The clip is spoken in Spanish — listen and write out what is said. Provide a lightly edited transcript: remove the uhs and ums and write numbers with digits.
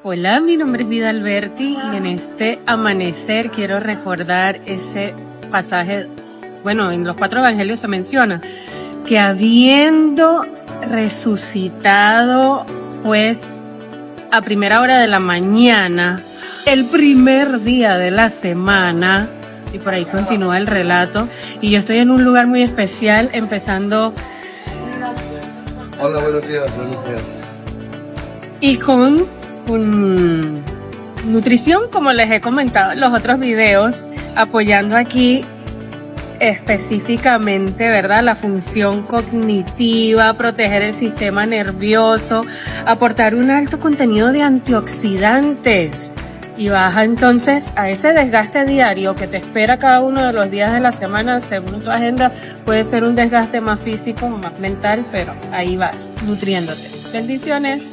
Hola, mi nombre es Vida Alberti y en este amanecer quiero recordar ese pasaje, bueno, en los 4 evangelios se menciona que habiendo resucitado, pues, a primera hora de la mañana, el primer día de la semana, y por ahí continúa el relato, y yo estoy en un lugar muy especial, empezando... Hola, buenos días. Y con nutrición, como les he comentado en los otros videos, apoyando aquí específicamente, ¿verdad? La función cognitiva, proteger el sistema nervioso, aportar un alto contenido de antioxidantes y baja entonces a ese desgaste diario que te espera cada uno de los días de la semana según tu agenda. Puede ser un desgaste más físico, más mental, pero ahí vas, nutriéndote. Bendiciones.